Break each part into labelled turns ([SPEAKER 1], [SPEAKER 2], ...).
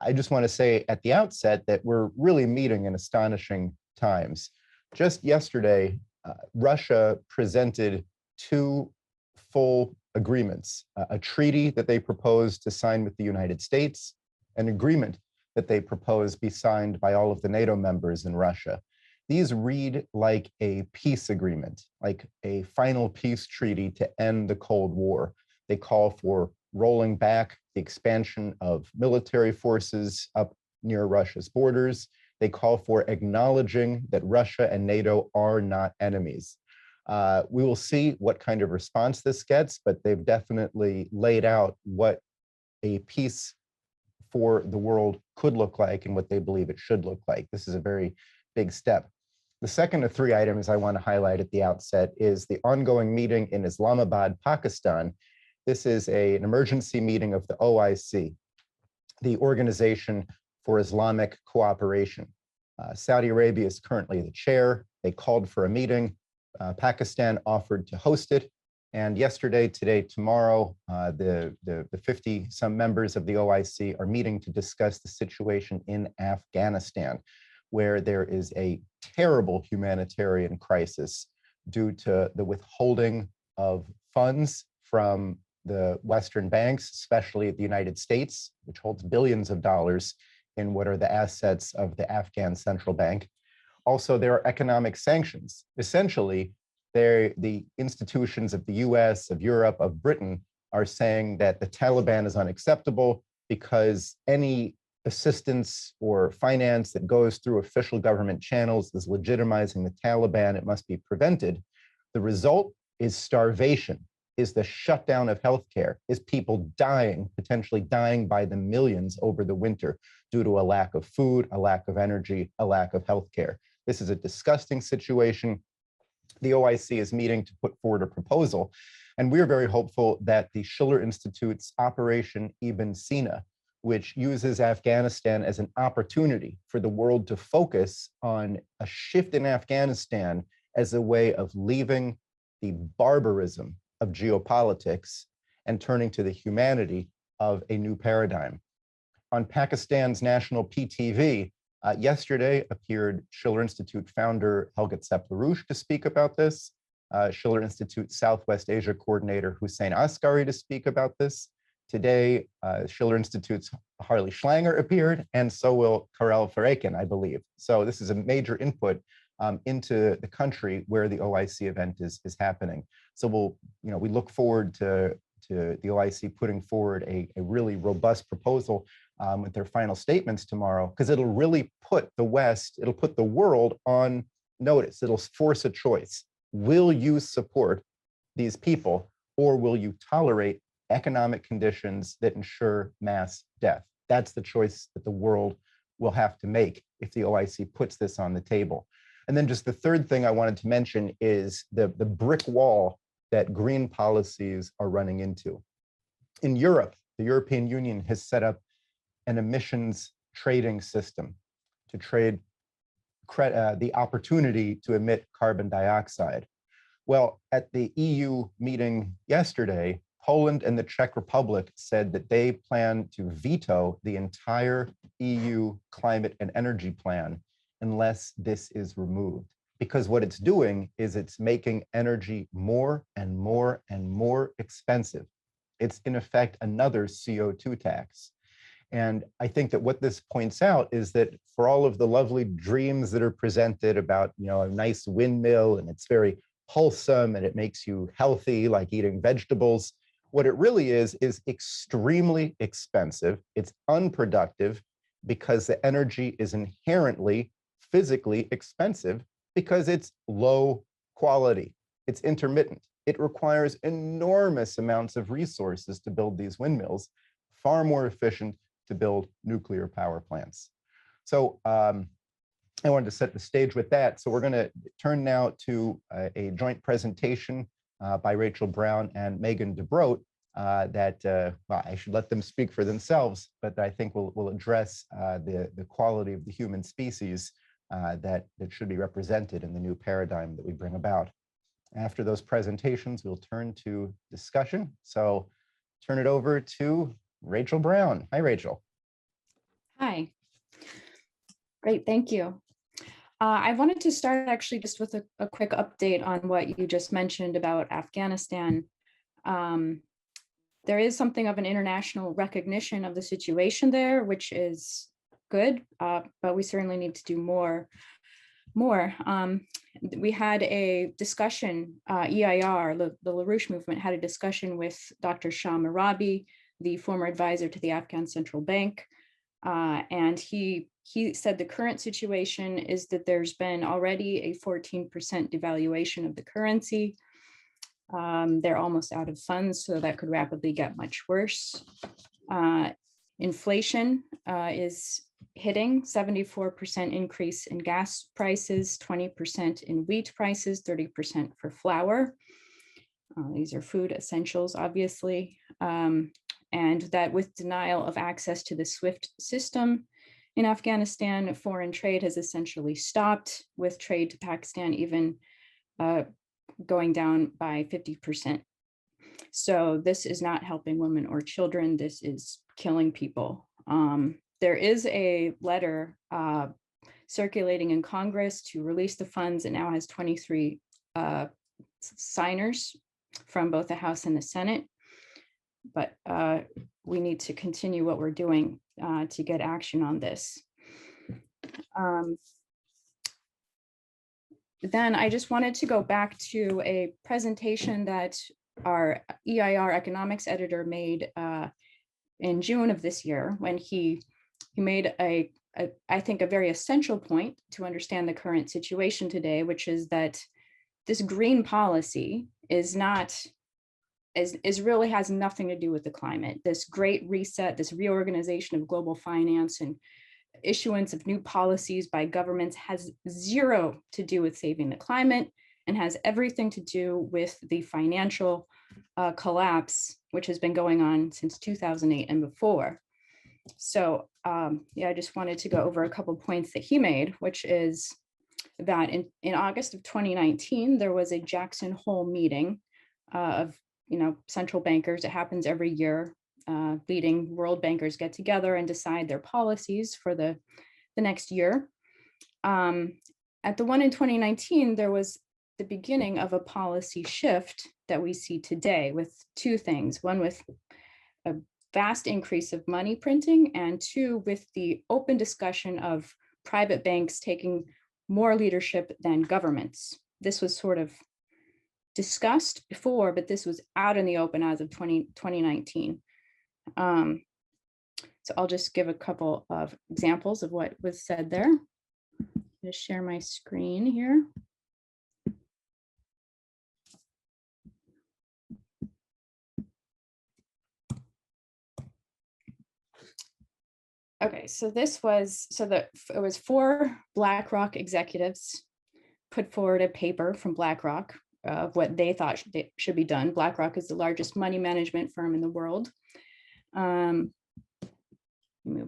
[SPEAKER 1] I just want to say at the outset that we're really meeting in astonishing times. Just yesterday, Russia presented two full agreements, a treaty that they proposed to sign with the United States, an agreement that they proposed be signed by all of the NATO members in Russia. These read like a peace agreement, like a final peace treaty to end the Cold War. They call for rolling back the expansion of military forces up near Russia's borders. They call for acknowledging that Russia and NATO are not enemies. We will see what kind of response this gets, but they've definitely laid out what a peace for the world could look like and what they believe it should look like. This is a very big step. The second of three items I want to highlight at the outset is the ongoing meeting in Islamabad, Pakistan. This is an emergency meeting of the OIC, the Organization for Islamic Cooperation. Saudi Arabia is currently the chair. They called for a meeting. Pakistan offered to host it. And yesterday, today, tomorrow, the 50-some members of the OIC are meeting to discuss the situation in Afghanistan, where there is a terrible humanitarian crisis due to the withholding of funds from the Western banks, especially the United States, which holds billions of dollars in what are the assets of the Afghan central bank. Also, there are economic sanctions. Essentially, the institutions of the US, of Europe, of Britain are saying that the Taliban is unacceptable because any assistance or finance that goes through official government channels is legitimizing the Taliban. It must be prevented. The result is starvation, is the shutdown of healthcare, is people dying, potentially dying by the millions over the winter due to a lack of food, a lack of energy, a lack of healthcare. This is a disgusting situation. The OIC is meeting to put forward a proposal, and we're very hopeful that the Schiller Institute's Operation Ibn Sina, which uses Afghanistan as an opportunity for the world to focus on a shift in Afghanistan as a way of leaving the barbarism of geopolitics and turning to the humanity of a new paradigm. On Pakistan's national PTV, yesterday appeared Schiller Institute founder Helgat LaRouche to speak about this, Schiller Institute Southwest Asia coordinator Hussein Askari to speak about this. Today, Schiller Institute's Harley Schlanger appeared, and so will Karel Verreken, I believe. So this is a major input into the country where the OIC event is happening. So we look forward to the OIC putting forward a really robust proposal with their final statements tomorrow, because it'll really put the West, it'll put the world on notice. It'll force a choice. Will you support these people, or will you tolerate economic conditions that ensure mass death? That's the choice that the world will have to make if the OIC puts this on the table. And then just the third thing I wanted to mention is the brick wall that green policies are running into. In Europe, the European Union has set up an emissions trading system to trade the opportunity to emit carbon dioxide. Well, at the EU meeting yesterday, Poland and the Czech Republic said that they plan to veto the entire EU climate and energy plan unless this is removed. Because what it's doing is it's making energy more and more and more expensive. It's in effect another CO2 tax. And I think that what this points out is that for all of the lovely dreams that are presented about, a nice windmill and it's very wholesome and it makes you healthy, like eating vegetables, what it really is extremely expensive. It's unproductive because the energy is inherently physically expensive because it's low quality. It's intermittent. It requires enormous amounts of resources to build these windmills, far more efficient to build nuclear power plants. So I wanted to set the stage with that. So we're going to turn now to a joint presentation by Rachel Brown and Megan DeBroat well, I should let them speak for themselves, but I think we'll address the quality of the human species that should be represented in the new paradigm that we bring about. After those presentations, we'll turn to discussion. So turn it over to Rachel Brown. Hi, Rachel.
[SPEAKER 2] Great, thank you. I wanted to start actually just with a quick update on what you just mentioned about Afghanistan. There is something of an international recognition of the situation there, which is good, but we certainly need to do more. We had a discussion, EIR, the LaRouche movement had a discussion with Dr. Shah Marabi, the former advisor to the Afghan Central Bank. And he said the current situation is that there's been already a 14% devaluation of the currency. They're almost out of funds, so that could rapidly get much worse. Inflation is hitting 74% increase in gas prices, 20% in wheat prices, 30% for flour. These are food essentials, obviously. And that with denial of access to the SWIFT system in Afghanistan, foreign trade has essentially stopped, with trade to Pakistan even going down by 50%. So this is not helping women or children. This is killing people. There is a letter circulating in Congress to release the funds. It now has 23 signers from both the House and the Senate. But we need to continue what we're doing to get action on this. Then I just wanted to go back to a presentation that our EIR economics editor made in June of this year, when he made I think a very essential point to understand the current situation today, which is that this green policy really has nothing to do with the climate. This great reset, this reorganization of global finance and issuance of new policies by governments has zero to do with saving the climate, and has everything to do with the financial collapse, which has been going on since 2008 and before. So yeah, I just wanted to go over a couple of points that he made, which is that in August of 2019, there was a Jackson Hole meeting of central bankers. It happens every year. Leading world bankers get together and decide their policies for the next year. At the one in 2019, there was the beginning of a policy shift that we see today, with two things. One, with a vast increase of money printing, and two, with the open discussion of private banks taking more leadership than governments. This was sort of discussed before, but this was out in the open as of 2019. So I'll just give a couple of examples of what was said there. Just share my screen here. Okay, so it was 4 Blackrock executives put forward a paper from Blackrock of what they thought should be done. Blackrock is the largest money management firm in the world. Move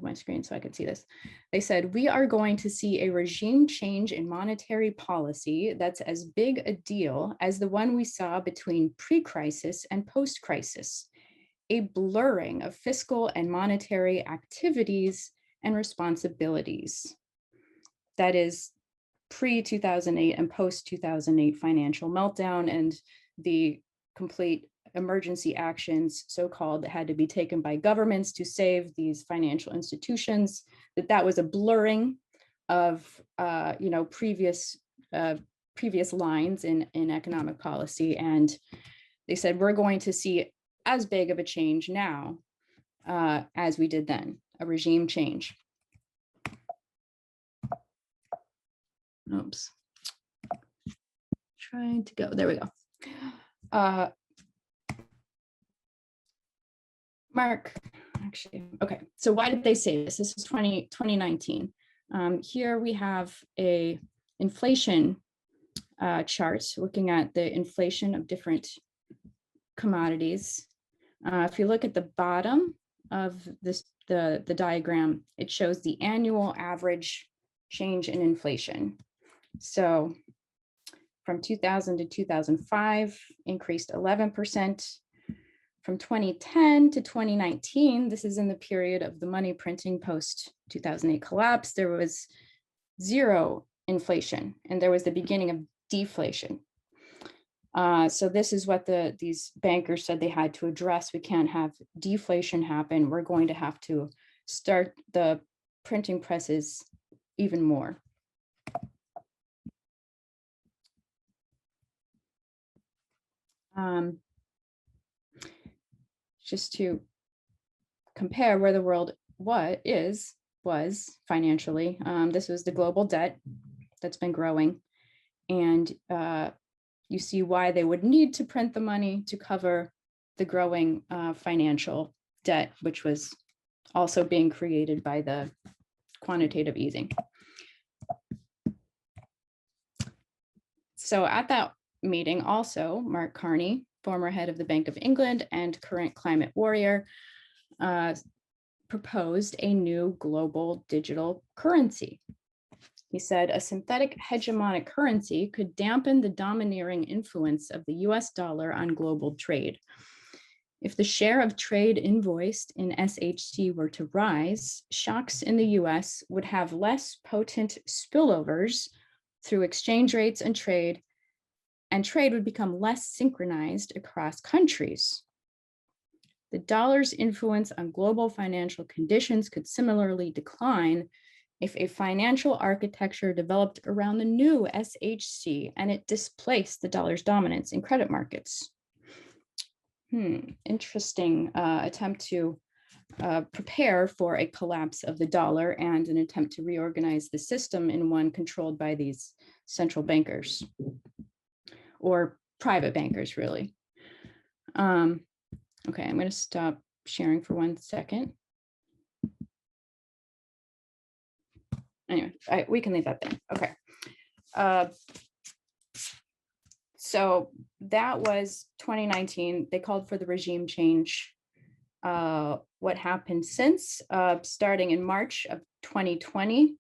[SPEAKER 2] my screen so I can see this. They said, we are going to see a regime change in monetary policy that's as big a deal as the one we saw between pre-crisis and post-crisis. A blurring of fiscal and monetary activities and responsibilities. That is pre-2008 and post-2008 financial meltdown and the complete emergency actions, so-called, that had to be taken by governments to save these financial institutions. That was a blurring of previous lines in economic policy. And they said, we're going to see as big of a change now as we did then, a regime change. Oops. Trying to go, there we go. Mark, actually, okay. So why did they say this? This is 2019. Here we have a inflation chart looking at the inflation of different commodities. If you look at the bottom of this, the diagram, it shows the annual average change in inflation. So from 2000 to 2005, increased 11%. From 2010 to 2019, this is in the period of the money printing post 2008 collapse, there was zero inflation, and there was the beginning of deflation. So this is what these bankers said they had to address. We can't have deflation happen. We're going to have to start the printing presses even more. Just to compare where the world was financially, this was the global debt that's been growing, and you see why they would need to print the money to cover the growing financial debt, which was also being created by the quantitative easing. So at that meeting also, Mark Carney, former head of the Bank of England and current climate warrior, proposed a new global digital currency. He said a synthetic hegemonic currency could dampen the domineering influence of the US dollar on global trade. If the share of trade invoiced in SHC were to rise, shocks in the US would have less potent spillovers through exchange rates and trade would become less synchronized across countries. The dollar's influence on global financial conditions could similarly decline if a financial architecture developed around the new SHC and it displaced the dollar's dominance in credit markets. Interesting attempt to prepare for a collapse of the dollar and an attempt to reorganize the system in one controlled by these central bankers or private bankers, really. Okay, I'm going to stop sharing for 1 second. Anyway, we can leave that there. Okay. So that was 2019. They called for the regime change. What happened since? Starting in March of 2020,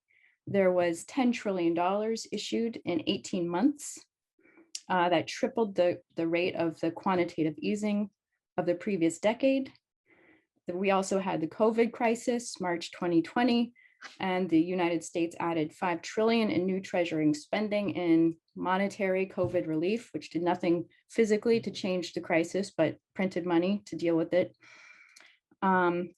[SPEAKER 2] there was $10 trillion issued in 18 months. That tripled the rate of the quantitative easing of the previous decade. We also had the COVID crisis, March 2020, and the United States added $5 trillion in new treasury spending in monetary COVID relief, which did nothing physically to change the crisis, but printed money to deal with it. And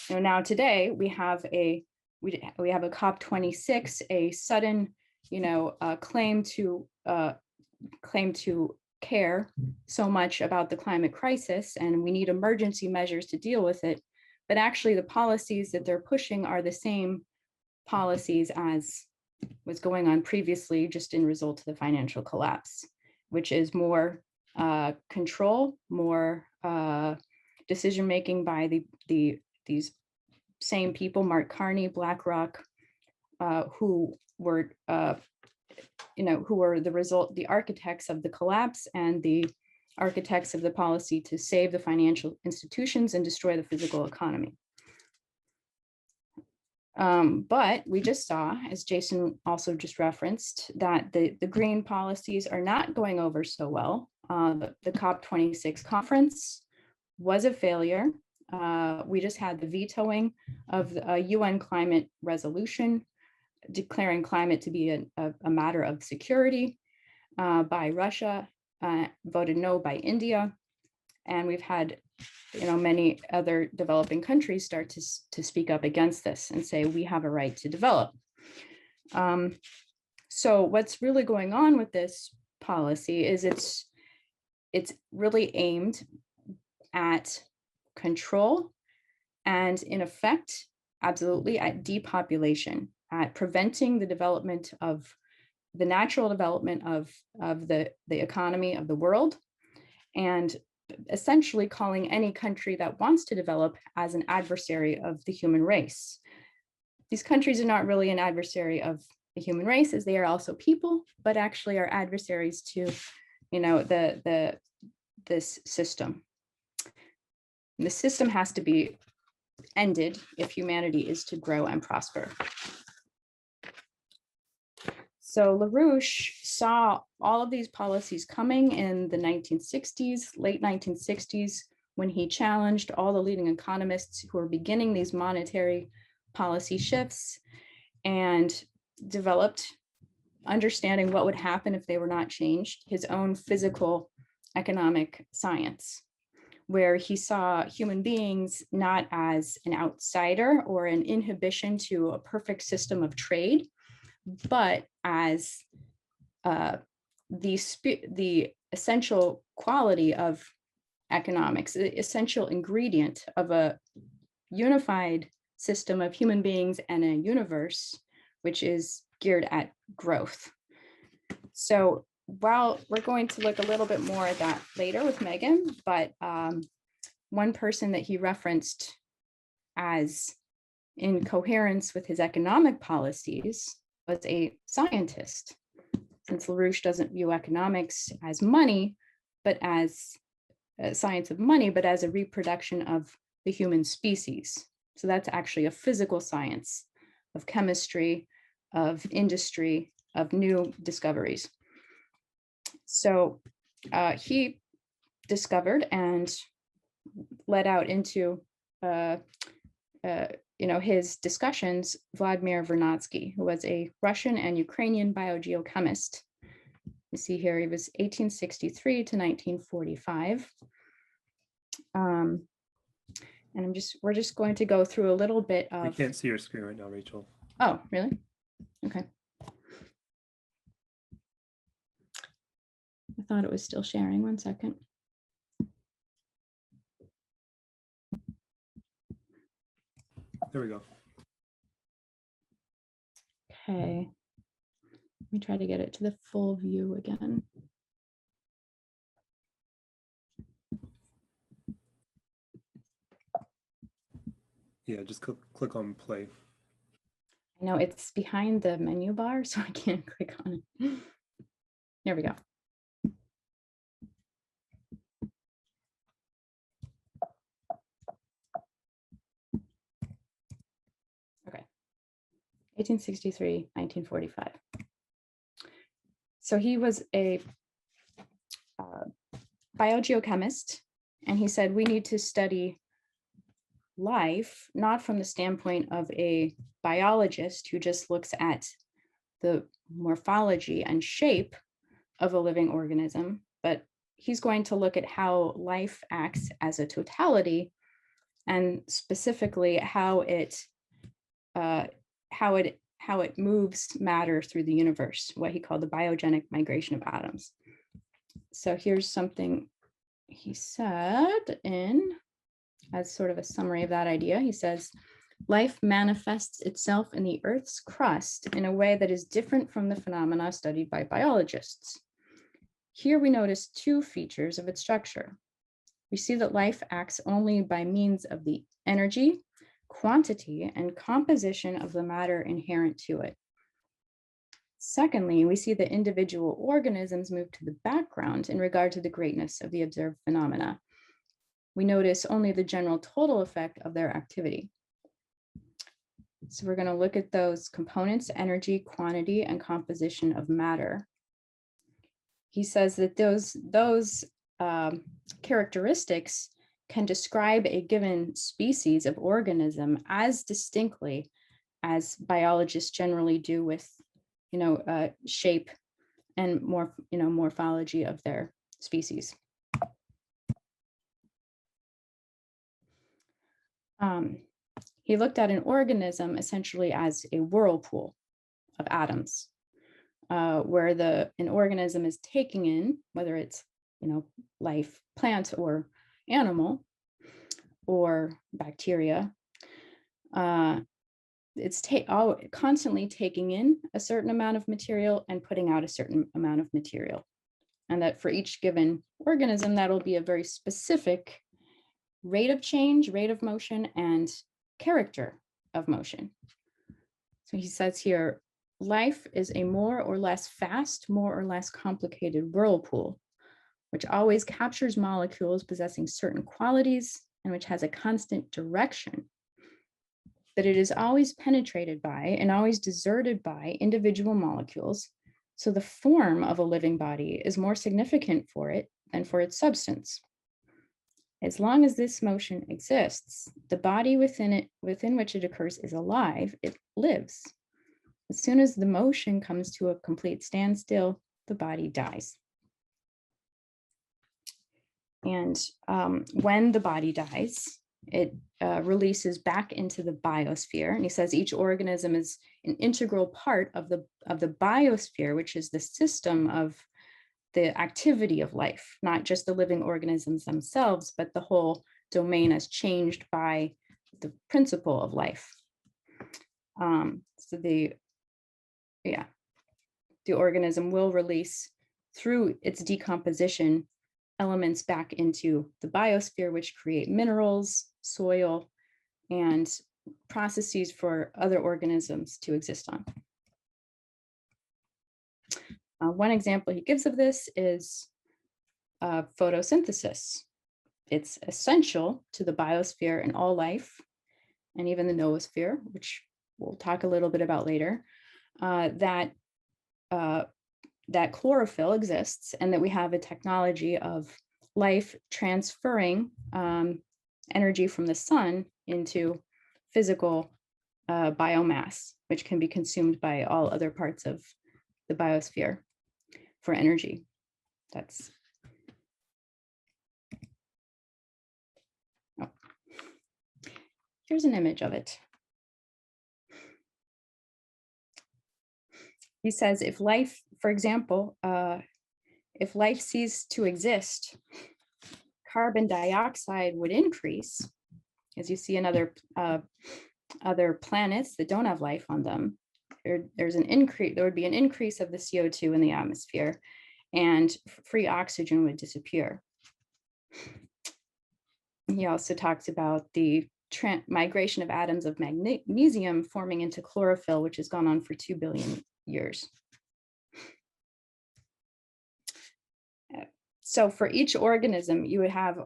[SPEAKER 2] now today we have a COP26, a sudden claim to care so much about the climate crisis, and we need emergency measures to deal with it. But actually the policies that they're pushing are the same policies as was going on previously, just in result of the financial collapse, which is more control, more decision-making by these same people, Mark Carney, Blackrock, who were the architects of the collapse and the architects of the policy to save the financial institutions and destroy the physical economy. But we just saw, as Jason also just referenced, that the green policies are not going over so well. The COP26 conference was a failure. We just had the vetoing of the UN climate resolution, declaring climate to be a matter of security by Russia, voted no by India. And we've had many other developing countries start to speak up against this and say, we have a right to develop. So what's really going on with this policy is it's really aimed at control and, in effect, absolutely at depopulation, at preventing the development of the natural development of the economy of the world, and essentially calling any country that wants to develop as an adversary of the human race. These countries are not really an adversary of the human race, as they are also people, but actually are adversaries to, this system. And the system has to be ended if humanity is to grow and prosper. So LaRouche saw all of these policies coming in the 1960s, late 1960s, when he challenged all the leading economists who were beginning these monetary policy shifts. and developed, understanding what would happen if they were not changed, his own physical economic science, where he saw human beings not as an outsider or an inhibition to a perfect system of trade, but as the essential quality of economics, the essential ingredient of a unified system of human beings and a universe, which is geared at growth. So while we're going to look a little bit more at that later with Megan, but one person that he referenced as in coherence with his economic policies was a scientist, since LaRouche doesn't view economics as money, but as a science of money, but as a reproduction of the human species. So that's actually a physical science of chemistry, of industry, of new discoveries. So he discovered and led out into his discussions Vladimir Vernadsky, who was a Russian and Ukrainian biogeochemist. You see here, he was 1863 to 1945. And we're just going to go through a little bit of.
[SPEAKER 3] I can't see your screen right now, Rachel.
[SPEAKER 2] Oh, really? Okay. I thought it was still sharing. 1 second.
[SPEAKER 3] There we go.
[SPEAKER 2] Okay. Let me try to get it to the full view again.
[SPEAKER 3] Yeah, just click on play.
[SPEAKER 2] I know it's behind the menu bar, so I can't click on it. There we go. Okay. 1863, 1945. So he was a biogeochemist, and he said we need to study life, not from the standpoint of a biologist who just looks at the morphology and shape of a living organism, but he's going to look at how life acts as a totality, and specifically how it moves matter through the universe, what he called the biogenic migration of atoms. So here's something he said as sort of a summary of that idea. He says, life manifests itself in the Earth's crust in a way that is different from the phenomena studied by biologists. Here we notice two features of its structure. We see that life acts only by means of the energy, quantity, and composition of the matter inherent to it. Secondly, we see that individual organisms move to the background in regard to the greatness of the observed phenomena. We notice only the general total effect of their activity. So we're going to look at those components: energy, quantity, and composition of matter. He says that those characteristics can describe a given species of organism as distinctly as biologists generally do with, shape and morphology of their species. He looked at an organism essentially as a whirlpool of atoms, where an organism is taking in, whether it's life, plant or animal, or bacteria, it's constantly taking in a certain amount of material and putting out a certain amount of material. And that for each given organism, that'll be a very specific rate of change, rate of motion, and character of motion. So he says here, life is a more or less fast, more or less complicated whirlpool, which always captures molecules possessing certain qualities and which has a constant direction, that it is always penetrated by and always deserted by individual molecules. So the form of a living body is more significant for it than for its substance. As long as this motion exists, the body within which it occurs is alive, it lives. As soon as the motion comes to a complete standstill, the body dies. And when the body dies, it releases back into the biosphere. And he says each organism is an integral part of the biosphere, which is the system of the activity of life, not just the living organisms themselves, but the whole domain as changed by the principle of life. So the organism will release through its decomposition elements back into the biosphere, which create minerals, soil, and processes for other organisms to exist on. One example he gives of this is photosynthesis. It's essential to the biosphere and all life, and even the noosphere, which we'll talk a little bit about later, that chlorophyll exists and that we have a technology of life transferring energy from the sun into physical biomass, which can be consumed by all other parts of the biosphere for energy. Here's an image of it. He says if life, for example, if life ceased to exist, carbon dioxide would increase. As you see in other planets that don't have life on them, there's an increase. There would be an increase of the CO2 in the atmosphere, and free oxygen would disappear. He also talks about the migration of atoms of magnesium forming into chlorophyll, which has gone on for 2 billion years. So for each organism, you would have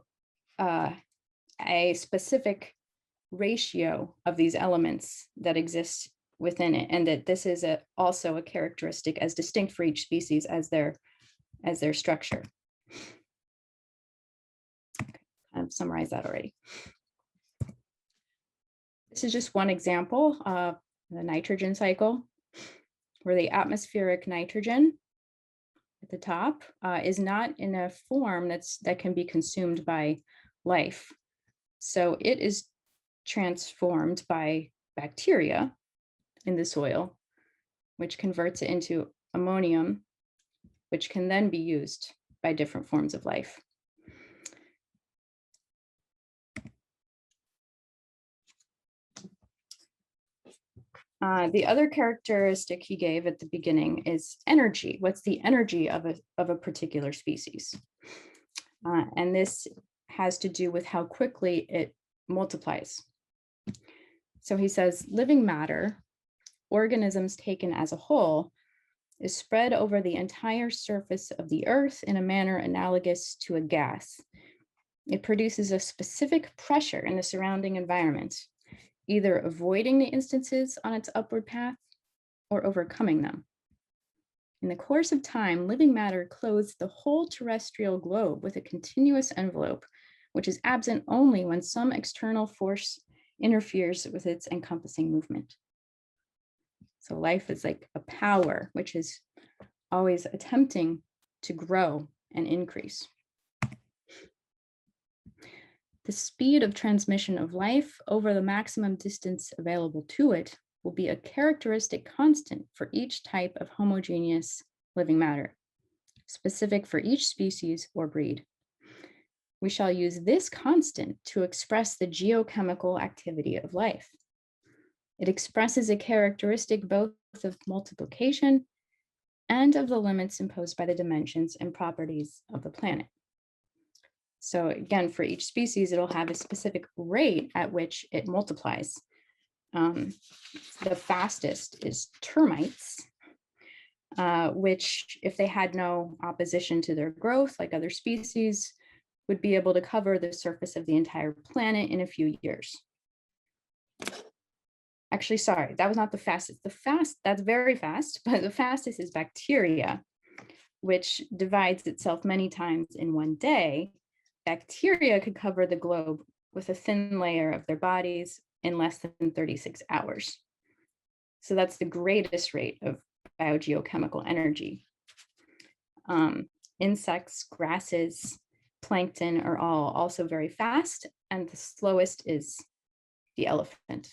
[SPEAKER 2] a specific ratio of these elements that exist within it, and that this is also a characteristic as distinct for each species as their structure. I've summarized that already. This is just one example of the nitrogen cycle, where the atmospheric nitrogen at the top is not in a form that can be consumed by life. So it is transformed by bacteria in the soil, which converts it into ammonium, which can then be used by different forms of life. The other characteristic he gave at the beginning is energy. What's the energy of a particular species? And this has to do with how quickly it multiplies. So he says, living matter, organisms taken as a whole, is spread over the entire surface of the earth in a manner analogous to a gas. It produces a specific pressure in the surrounding environment, either avoiding the instances on its upward path or overcoming them. In the course of time, living matter clothes the whole terrestrial globe with a continuous envelope, which is absent only when some external force interferes with its encompassing movement. So life is like a power, which is always attempting to grow and increase. The speed of transmission of life over the maximum distance available to it will be a characteristic constant for each type of homogeneous living matter, specific for each species or breed. We shall use this constant to express the geochemical activity of life. It expresses a characteristic both of multiplication and of the limits imposed by the dimensions and properties of the planet. So again, for each species, it'll have a specific rate at which it multiplies. The fastest is termites, which, if they had no opposition to their growth, like other species, would be able to cover the surface of the entire planet in a few years. Actually, sorry, that was not the fastest. That's very fast, but the fastest is bacteria, which divides itself many times in one day. Bacteria could cover the globe with a thin layer of their bodies in less than 36 hours. So that's the greatest rate of biogeochemical energy. Insects, grasses, plankton are all also very fast, and the slowest is the elephant.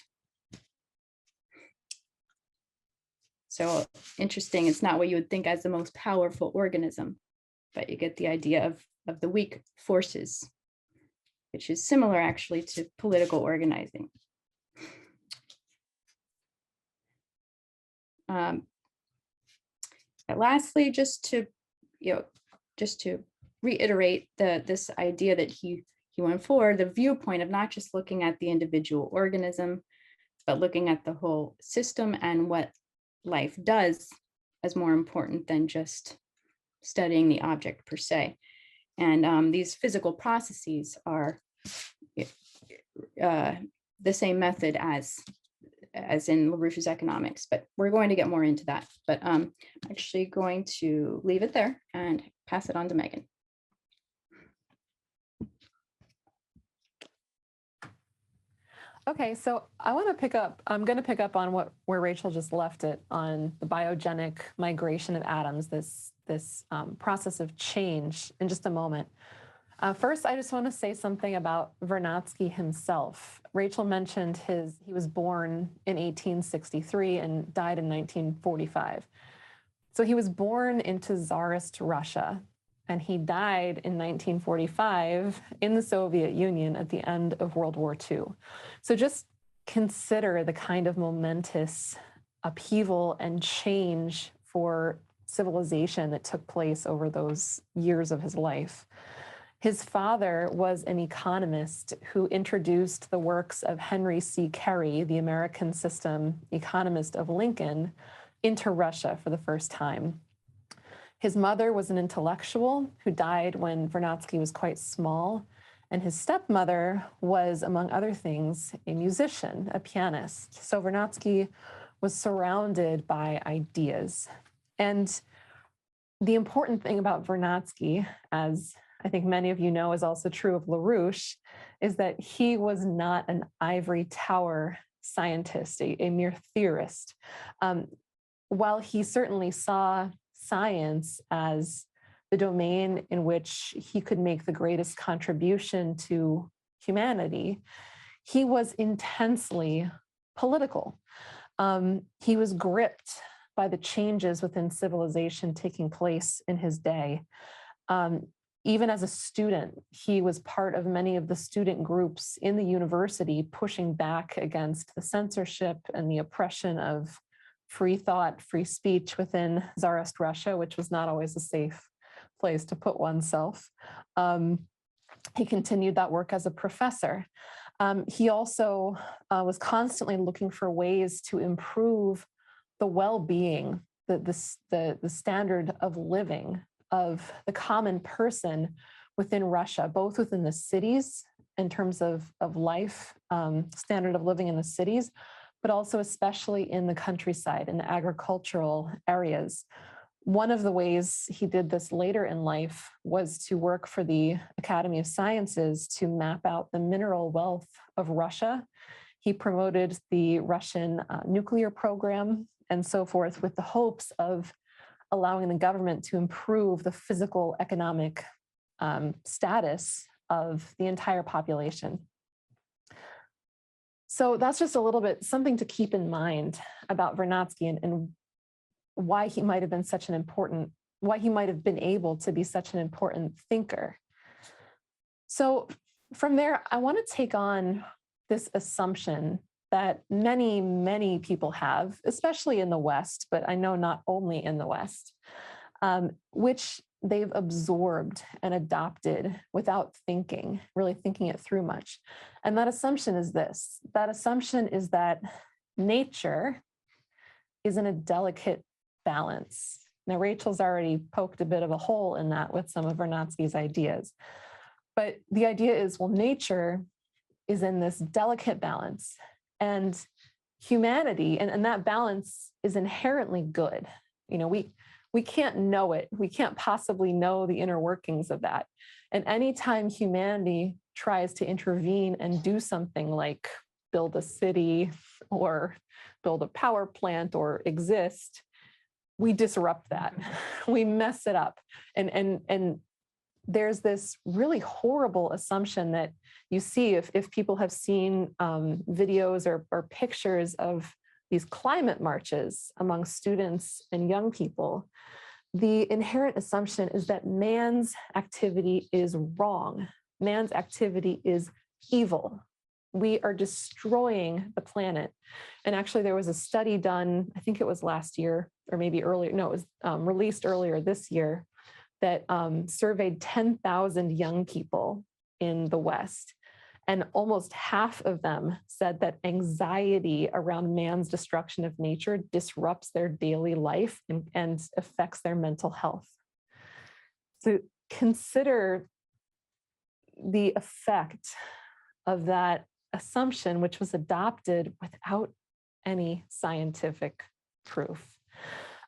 [SPEAKER 2] So interesting, it's not what you would think as the most powerful organism, but you get the idea of the weak forces, which is similar actually to political organizing. And lastly, just to reiterate this idea that he went forward, the viewpoint of not just looking at the individual organism, but looking at the whole system and what life does as more important than just studying the object per se. And these physical processes are the same method as in LaRouche's economics, but we're going to get more into that. But I'm actually going to leave it there and pass it on to Megan.
[SPEAKER 4] Okay, so I'm going to pick up on where Rachel just left it on the biogenic migration of atoms, this process of change in just a moment. First, I just want to say something about Vernadsky himself. Rachel mentioned he was born in 1863 and died in 1945. So he was born into Tsarist Russia, and he died in 1945 in the Soviet Union at the end of World War II. So just consider the kind of momentous upheaval and change for civilization that took place over those years of his life. His father was an economist who introduced the works of Henry C. Carey, the American system economist of Lincoln, into Russia for the first time. His mother was an intellectual who died when Vernadsky was quite small, and his stepmother was, among other things, a musician, a pianist. So Vernadsky was surrounded by ideas. And the important thing about Vernadsky, as I think many of you know is also true of LaRouche, is that he was not an ivory tower scientist, a mere theorist. While he certainly saw science as the domain in which he could make the greatest contribution to humanity, he was intensely political. He was gripped by the changes within civilization taking place in his day. Even as a student, he was part of many of the student groups in the university pushing back against the censorship and the oppression of free thought, free speech within Tsarist Russia, which was not always a safe place to put oneself. He continued that work as a professor. He also was constantly looking for ways to improve the well-being, the standard of living of the common person within Russia, both within the cities in terms of life, standard of living in the cities, but also especially in the countryside, in the agricultural areas. One of the ways he did this later in life was to work for the Academy of Sciences to map out the mineral wealth of Russia. He promoted the Russian nuclear program and so forth with the hopes of allowing the government to improve the physical economic status of the entire population. So that's just a little bit something to keep in mind about Vernadsky and why he might have been why he might have been able to be such an important thinker. So from there, I want to take on this assumption that many, many people have, especially in the West, but I know not only in the West, which they've absorbed and adopted without really thinking it through much. And that assumption is this. That assumption is that nature is in a delicate balance. Now, Rachel's already poked a bit of a hole in that with some of Vernadsky's ideas. But the idea is, well, nature is in this delicate balance, and humanity, and that balance is inherently good. You know, we can't know it. We can't possibly know the inner workings of that. And anytime humanity tries to intervene and do something like build a city or build a power plant or exist, we disrupt that. We mess it up. And there's this really horrible assumption that you see if people have seen videos or pictures of these climate marches among students and young people. The inherent assumption is that man's activity is wrong. Man's activity is evil. We are destroying the planet. And actually, there was a study done, I think it was last year, or maybe earlier, no, it was released earlier this year, that surveyed 10,000 young people in the West. And almost half of them said that anxiety around man's destruction of nature disrupts their daily life and affects their mental health. So consider the effect of that assumption, which was adopted without any scientific proof.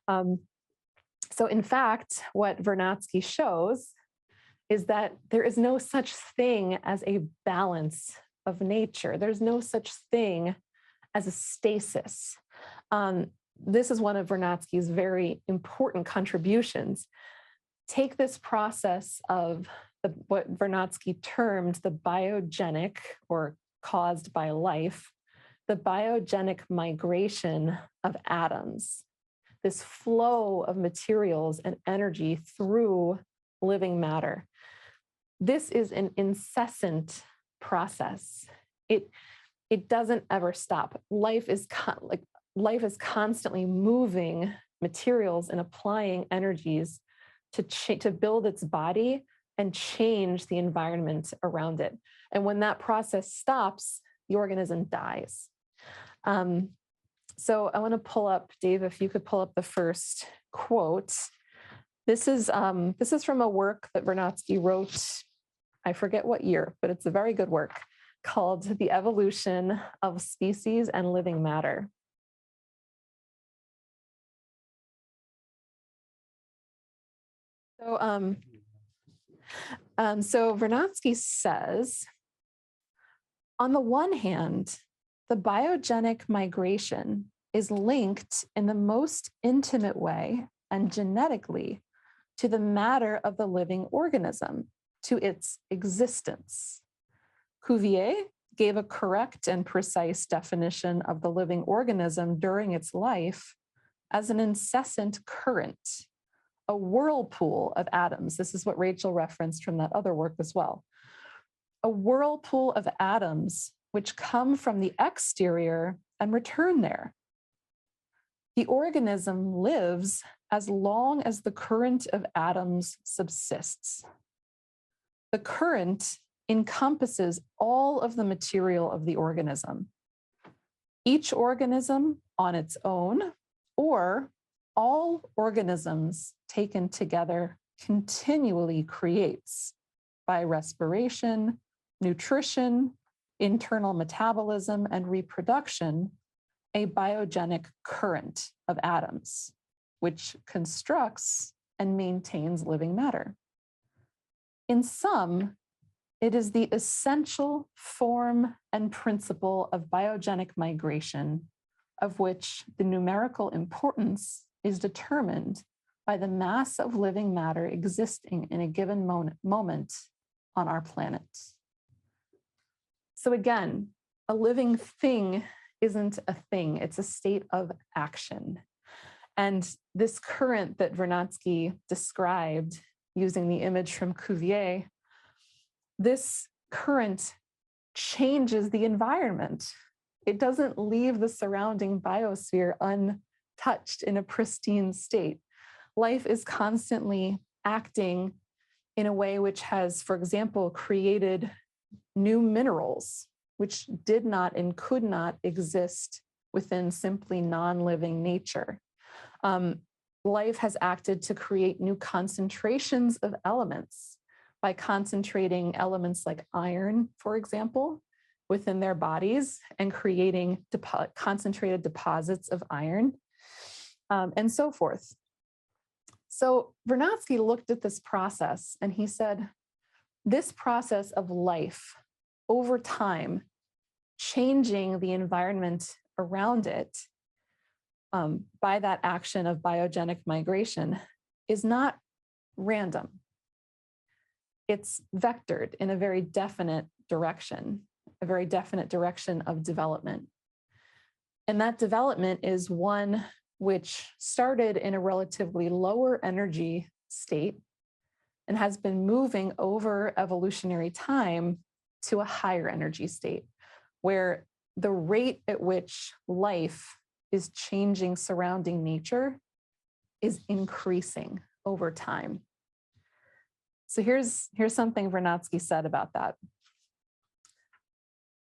[SPEAKER 4] So in fact, what Vernadsky shows is that there is no such thing as a balance of nature. There's no such thing as a stasis. This is one of Vernadsky's very important contributions. Take this process of what Vernadsky termed the biogenic, or caused by life, the biogenic migration of atoms, this flow of materials and energy through living matter. This is an incessant process. It doesn't ever stop. Life is constantly moving materials and applying energies to build its body and change the environment around it. And when that process stops, the organism dies. So I want to pull up, Dave, if you could pull up the first quote. This is from a work that Vernadsky wrote, I forget what year, but it's a very good work called The Evolution of Species and Living Matter. So Vernadsky says, on the one hand, the biogenic migration is linked in the most intimate way and genetically to the matter of the living organism, to its existence. Cuvier gave a correct and precise definition of the living organism during its life as an incessant current, a whirlpool of atoms. This is what Rachel referenced from that other work as well. A whirlpool of atoms which come from the exterior and return there. The organism lives as long as the current of atoms subsists. The current encompasses all of the material of the organism. Each organism on its own, or all organisms taken together, continually creates by respiration, nutrition, internal metabolism, and reproduction, a biogenic current of atoms, which constructs and maintains living matter. In sum, it is the essential form and principle of biogenic migration, of which the numerical importance is determined by the mass of living matter existing in a given moment on our planet. So again, a living thing isn't a thing, it's a state of action. And this current that Vernadsky described using the image from Cuvier, this current changes the environment. It doesn't leave the surrounding biosphere untouched in a pristine state. Life is constantly acting in a way which has, for example, created new minerals, which did not and could not exist within simply non-living nature. Life has acted to create new concentrations of elements by concentrating elements like iron, for example, within their bodies and creating concentrated deposits of iron, and so forth. So Vernadsky looked at this process and he said, this process of life over time, changing the environment around it, by that action of biogenic migration is not random. It's vectored in a very definite direction of development. And that development is one which started in a relatively lower energy state and has been moving over evolutionary time to a higher energy state, where the rate at which life is changing surrounding nature is increasing over time. So here's something Vernadsky said about that.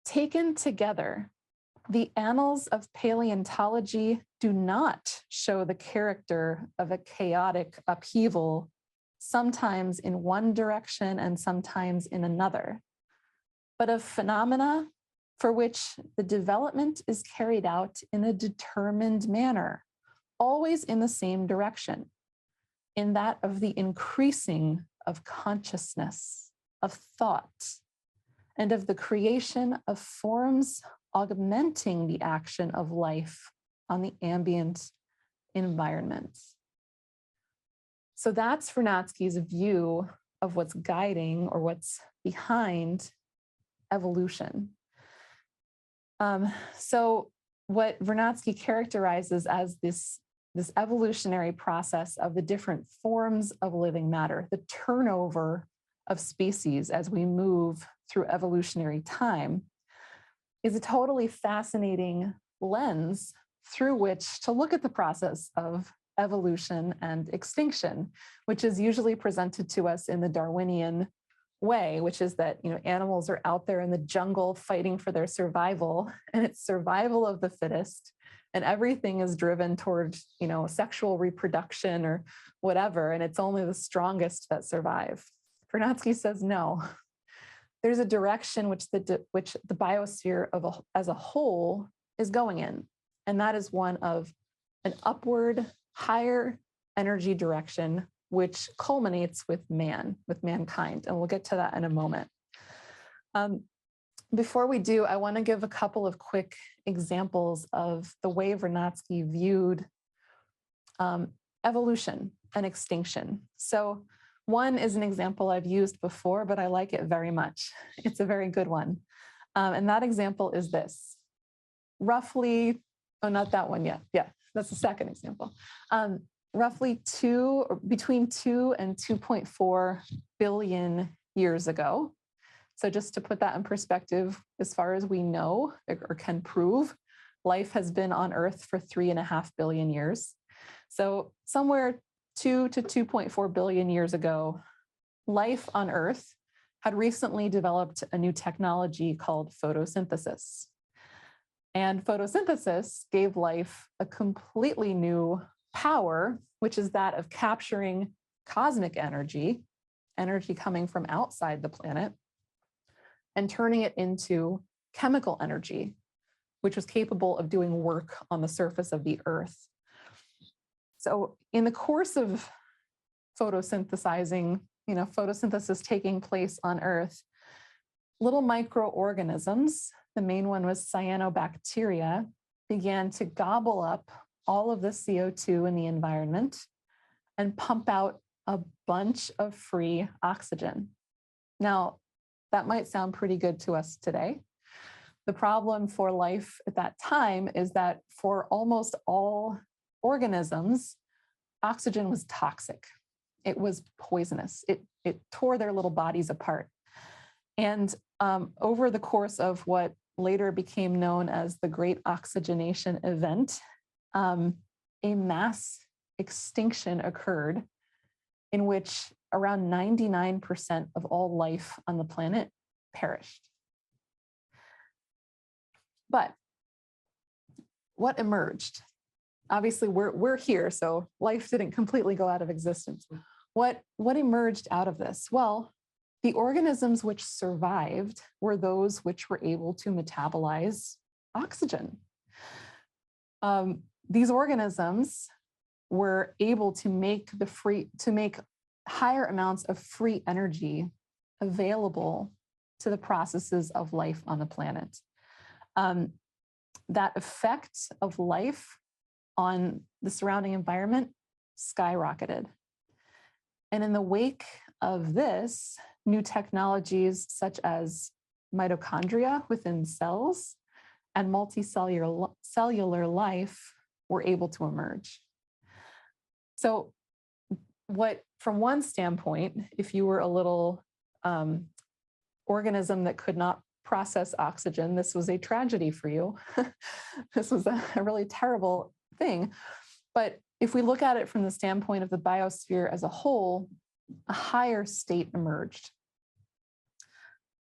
[SPEAKER 4] Taken together, the annals of paleontology do not show the character of a chaotic upheaval, sometimes in one direction and sometimes in another, but of phenomena for which the development is carried out in a determined manner, always in the same direction, in that of the increasing of consciousness, of thought, and of the creation of forms augmenting the action of life on the ambient environment. So that's Vernadsky's view of what's guiding or what's behind evolution. So what Vernadsky characterizes as this evolutionary process of the different forms of living matter, the turnover of species as we move through evolutionary time, is a totally fascinating lens through which to look at the process of evolution and extinction, which is usually presented to us in the Darwinian way, which is that, you know, animals are out there in the jungle fighting for their survival, and it's survival of the fittest, and everything is driven toward, you know, sexual reproduction or whatever, and it's only the strongest that survive. Vernadsky says no. There's a direction which the biosphere as a whole is going in, and that is one of an upward, higher energy direction, which culminates with mankind, and we'll get to that in a moment. Before we do, I want to give a couple of quick examples of the way Vernadsky viewed evolution and extinction. So one is an example I've used before, but I like it very much. It's a very good one. And that example is this. Roughly, oh, not that one yet. Yeah, that's the second example. Roughly between 2 and 2.4 billion years ago. So just to put that in perspective, as far as we know or can prove, life has been on Earth for 3.5 billion years. So somewhere 2 to 2.4 billion years ago, life on Earth had recently developed a new technology called photosynthesis. And photosynthesis gave life a completely new power, which is that of capturing cosmic energy coming from outside the planet, and turning it into chemical energy, which was capable of doing work on the surface of the Earth. So in the course of photosynthesizing, you know, photosynthesis taking place on Earth, little microorganisms, the main one was cyanobacteria, began to gobble up all of the CO2 in the environment and pump out a bunch of free oxygen. Now, that might sound pretty good to us today. The problem for life at that time is that for almost all organisms, oxygen was toxic. It was poisonous. It tore their little bodies apart. And over the course of what later became known as the Great Oxygenation event, a mass extinction occurred in which around 99% of all life on the planet perished. But what emerged? Obviously, we're here, so life didn't completely go out of existence. What emerged out of this? Well, the organisms which survived were those which were able to metabolize oxygen. These organisms were able to make higher amounts of free energy available to the processes of life on the planet. That effect of life on the surrounding environment skyrocketed. And in the wake of this, new technologies such as mitochondria within cells and cellular life were able to emerge. So from one standpoint, if you were a little organism that could not process oxygen, this was a tragedy for you. This was a really terrible thing. But if we look at it from the standpoint of the biosphere as a whole, a higher state emerged.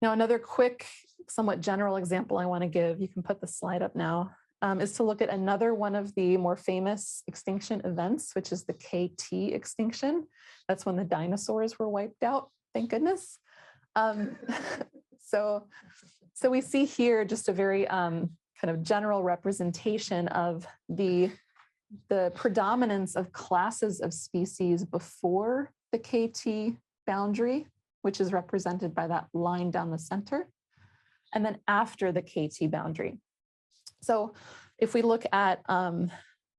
[SPEAKER 4] Now, another quick, somewhat general example I want to give, you can put the slide up now, is to look at another one of the more famous extinction events, which is the KT extinction. That's when the dinosaurs were wiped out, thank goodness. So we see here just a very kind of general representation of the predominance of classes of species before the KT boundary, which is represented by that line down the center, and then after the KT boundary. So if we look at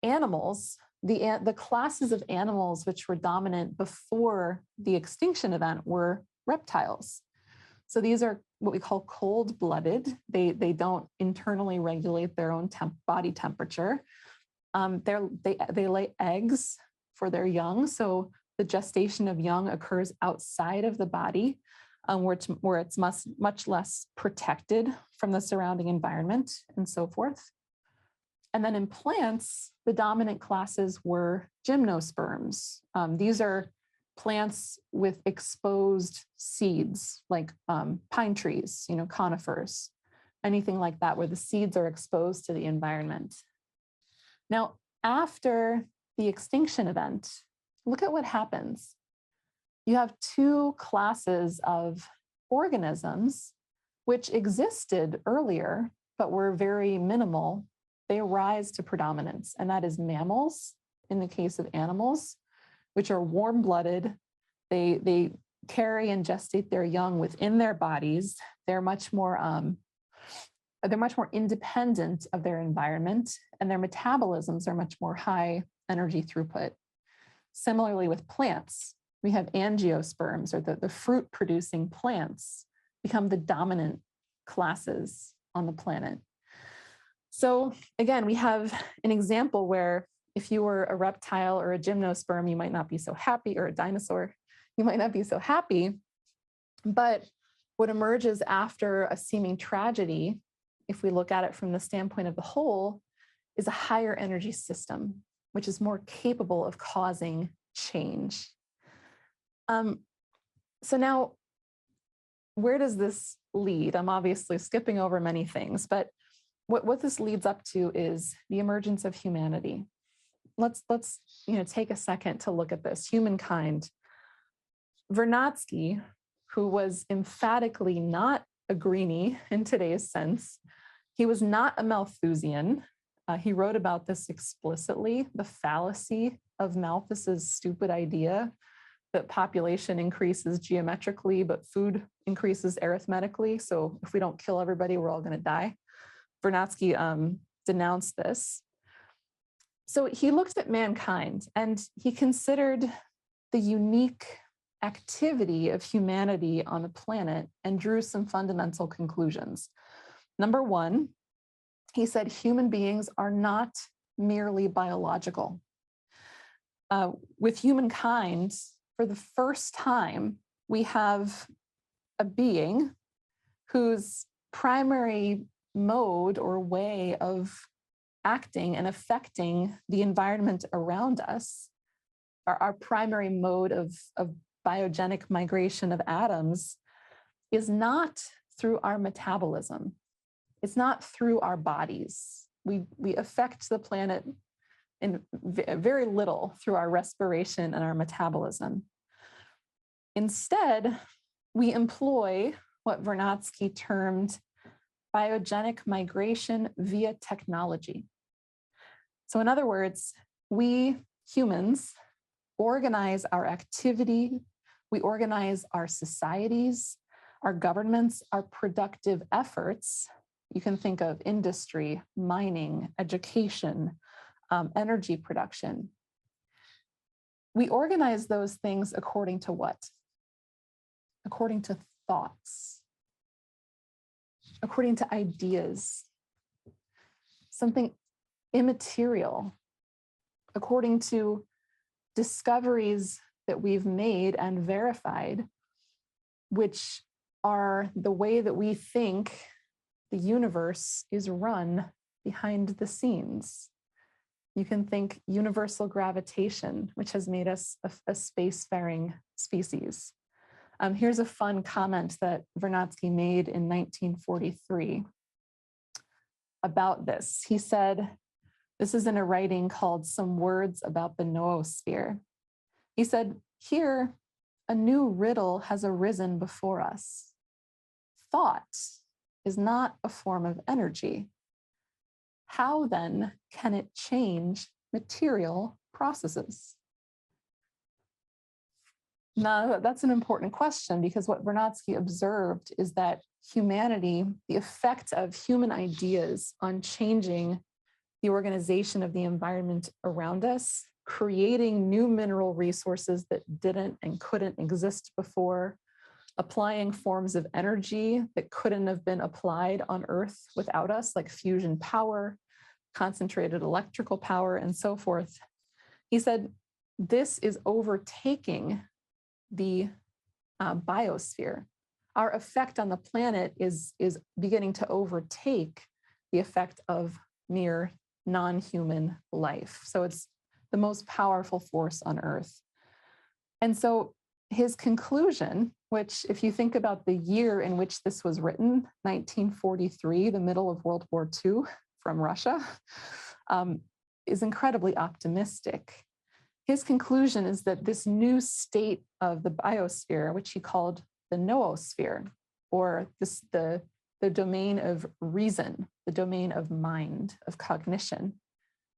[SPEAKER 4] animals, the classes of animals which were dominant before the extinction event were reptiles. So these are what we call cold-blooded. They don't internally regulate their own body temperature. They lay eggs for their young. So the gestation of young occurs outside of the body, where it's much less protected from the surrounding environment and so forth. And then in plants, the dominant classes were gymnosperms. These are plants with exposed seeds, like pine trees, conifers, anything like that, where the seeds are exposed to the environment. Now, after the extinction event, look at what happens. You have two classes of organisms which existed earlier, but were very minimal. They rise to predominance, and that is mammals, in the case of animals, which are warm-blooded. They carry and gestate their young within their bodies. They're much more independent of their environment, and their metabolisms are much more high energy throughput. Similarly with plants, we have angiosperms, or the fruit-producing plants, become the dominant classes on the planet. So again, we have an example where if you were a reptile or a gymnosperm, you might not be so happy, or a dinosaur, you might not be so happy. But what emerges after a seeming tragedy, if we look at it from the standpoint of the whole, is a higher energy system, which is more capable of causing change. So now, where does this lead? I'm obviously skipping over many things, but what this leads up to is the emergence of humanity. Let's take a second to look at this. Humankind. Vernadsky, who was emphatically not a greenie in today's sense, he was not a Malthusian. He wrote about this explicitly, the fallacy of Malthus's stupid idea that population increases geometrically, but food increases arithmetically. So if we don't kill everybody, we're all going to die. Vernadsky denounced this. So he looked at mankind and he considered the unique activity of humanity on the planet and drew some fundamental conclusions. Number one, he said human beings are not merely biological. With humankind, for the first time, we have a being whose primary mode or way of acting and affecting the environment around us, our primary mode of biogenic migration of atoms, is not through our metabolism. It's not through our bodies. We affect the planet in very little through our respiration and our metabolism. Instead, we employ what Vernadsky termed biogenic migration via technology. So in other words, we humans organize our activity, we organize our societies, our governments, our productive efforts. You can think of industry, mining, education, energy production. We organize those things according to what? According to thoughts, according to ideas, something immaterial, according to discoveries that we've made and verified, which are the way that we think the universe is run behind the scenes. You can think universal gravitation, which has made us a spacefaring species. Here's a fun comment that Vernadsky made in 1943 about this. He said, this is in a writing called Some Words About the Noosphere. He said, here, a new riddle has arisen before us. Thought is not a form of energy. How then can it change material processes? Now, that's an important question, because what Vernadsky observed is that humanity, the effect of human ideas on changing the organization of the environment around us, creating new mineral resources that didn't and couldn't exist before, applying forms of energy that couldn't have been applied on Earth without us, like fusion power, concentrated electrical power, and so forth. He said, this is overtaking the biosphere. Our effect on the planet is beginning to overtake the effect of mere non-human life. So it's the most powerful force on Earth. And so his conclusion, which if you think about the year in which this was written, 1943, the middle of World War II from Russia, is incredibly optimistic. His conclusion is that this new state of the biosphere, which he called the noosphere, or the domain of reason, the domain of mind, of cognition,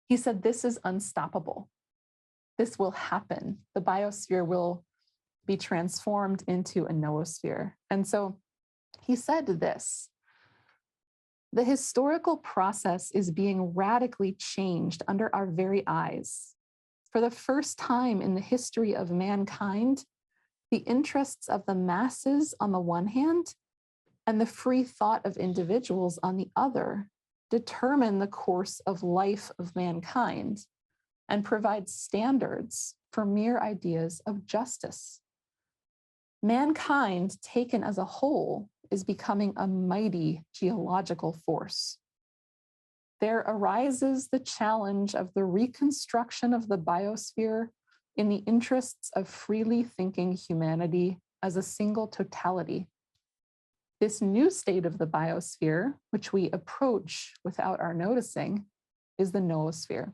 [SPEAKER 4] he said this is unstoppable. This will happen. The biosphere will be transformed into a noosphere. And so he said this, the historical process is being radically changed under our very eyes. For the first time in the history of mankind, the interests of the masses on the one hand and the free thought of individuals on the other determine the course of life of mankind and provide standards for mere ideas of justice. Mankind, taken as a whole, is becoming a mighty geological force. There arises the challenge of the reconstruction of the biosphere in the interests of freely thinking humanity as a single totality. This new state of the biosphere, which we approach without our noticing, is the noosphere.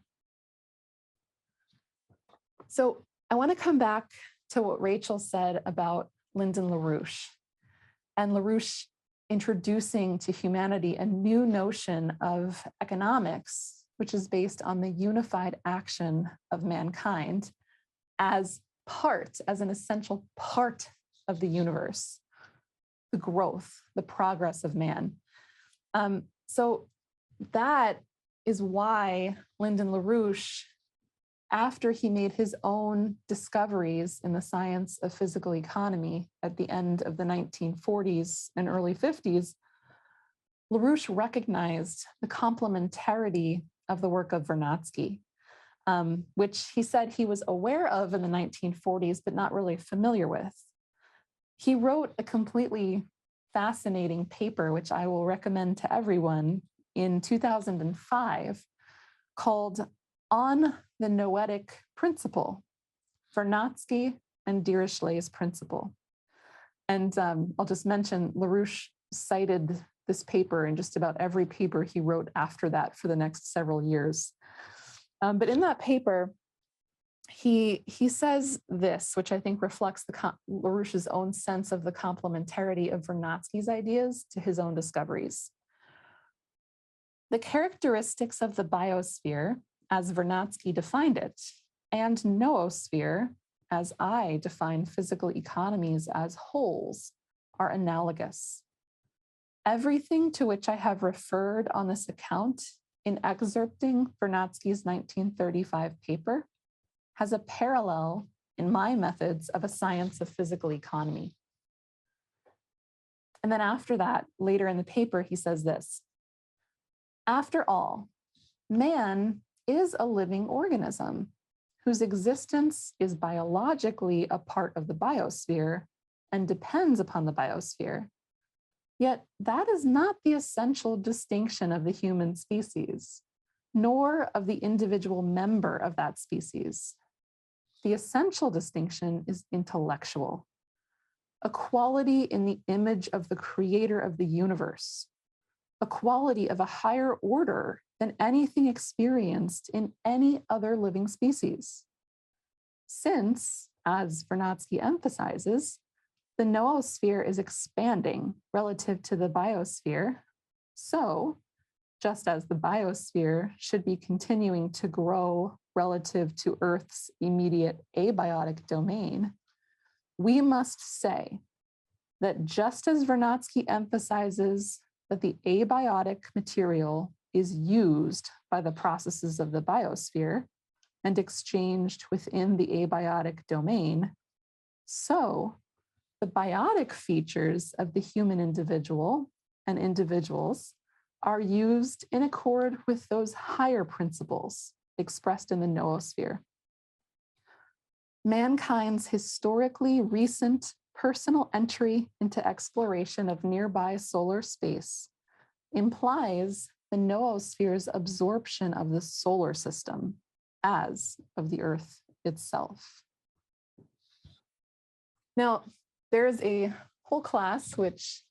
[SPEAKER 4] So I want to come back to what Rachel said about Lyndon LaRouche, and LaRouche introducing to humanity a new notion of economics, which is based on the unified action of mankind as an essential part of the universe, the growth, the progress of man. So that is why Lyndon LaRouche, after he made his own discoveries in the science of physical economy at the end of the 1940s and early 50s, LaRouche recognized the complementarity of the work of Vernadsky, which he said he was aware of in the 1940s, but not really familiar with. He wrote a completely fascinating paper, which I will recommend to everyone, in 2005, called On the Noetic Principle, Vernadsky and Dirichlet's Principle. And I'll just mention, LaRouche cited this paper in just about every paper he wrote after that for the next several years. But in that paper, he says this, which I think reflects LaRouche's own sense of the complementarity of Vernadsky's ideas to his own discoveries. The characteristics of the biosphere, as Vernadsky defined it, and noosphere, as I define physical economies as wholes, are analogous. Everything to which I have referred on this account in excerpting Vernadsky's 1935 paper has a parallel in my methods of a science of physical economy. And then after that, later in the paper, he says this: after all, man is a living organism whose existence is biologically a part of the biosphere and depends upon the biosphere. Yet that is not the essential distinction of the human species, nor of the individual member of that species. The essential distinction is intellectual, a quality in the image of the creator of the universe, a quality of a higher order than anything experienced in any other living species. Since, as Vernadsky emphasizes, the noosphere is expanding relative to the biosphere, so just as the biosphere should be continuing to grow relative to Earth's immediate abiotic domain, we must say that just as Vernadsky emphasizes that the abiotic material is used by the processes of the biosphere and exchanged within the abiotic domain, so the biotic features of the human individual and individuals are used in accord with those higher principles expressed in the noosphere. Mankind's historically recent personal entry into exploration of nearby solar space implies the noosphere's absorption of the solar system as of the Earth itself. Now, there's a whole class which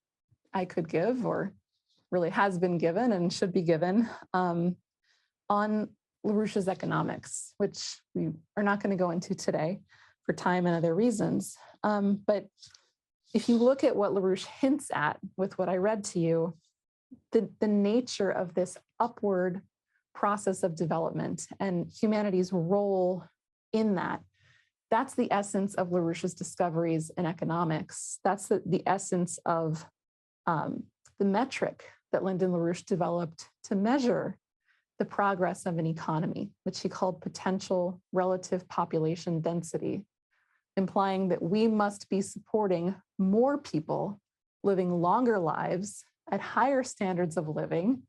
[SPEAKER 4] I could give, or really has been given and should be given, on LaRouche's economics, which we are not going to go into today for time and other reasons. But if you look at what LaRouche hints at with what I read to you, the nature of this upward process of development and humanity's role in that, that's the essence of LaRouche's discoveries in economics. That's the essence of the metric that Lyndon LaRouche developed to measure the progress of an economy, which he called potential relative population density, implying that we must be supporting more people living longer lives at higher standards of living,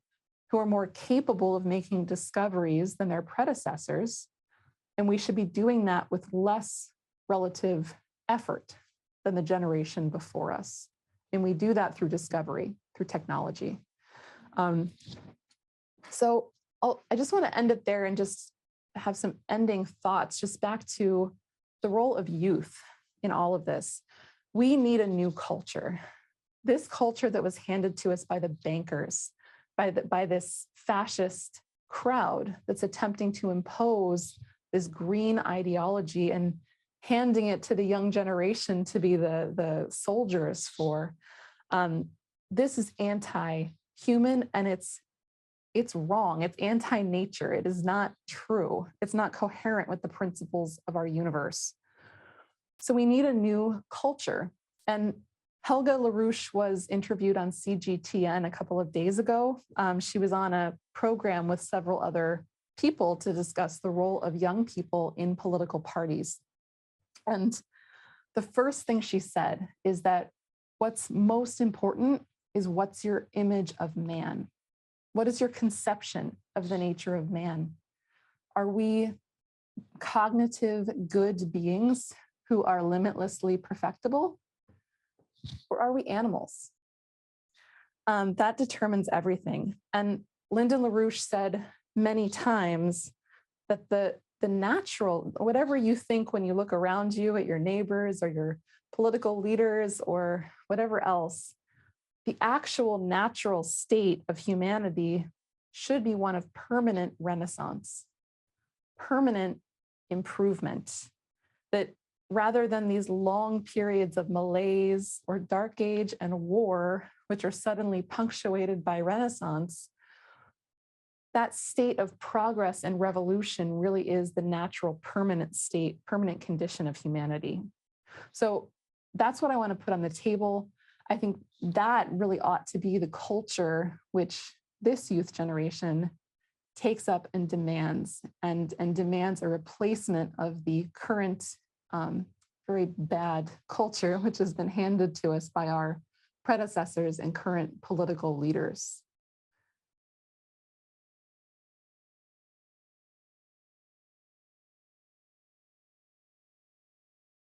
[SPEAKER 4] who are more capable of making discoveries than their predecessors. And we should be doing that with less relative effort than the generation before us. And we do that through discovery, through technology. So I just want to end it there and just have some ending thoughts, just back to the role of youth in all of this. We need a new culture. This culture that was handed to us by the bankers, by this fascist crowd that's attempting to impose this green ideology and handing it to the young generation to be the soldiers for. This is anti-human, and it's wrong. It's anti-nature. It is not true. It's not coherent with the principles of our universe. So we need a new culture. And Helga LaRouche was interviewed on CGTN a couple of days ago. She was on a program with several other people to discuss the role of young people in political parties. And the first thing she said is that what's most important is what's your image of man? What is your conception of the nature of man? Are we cognitive good beings who are limitlessly perfectible? Or are we animals? That determines everything. And Lyndon LaRouche said many times that the natural, whatever you think when you look around you at your neighbors or your political leaders or whatever else, the actual natural state of humanity should be one of permanent renaissance, permanent improvement, that rather than these long periods of malaise or dark age and war, which are suddenly punctuated by renaissance, that state of progress and revolution really is the natural permanent state, permanent condition of humanity. So that's what I want to put on the table. I think that really ought to be the culture which this youth generation takes up and demands a replacement of the current very bad culture, which has been handed to us by our predecessors and current political leaders.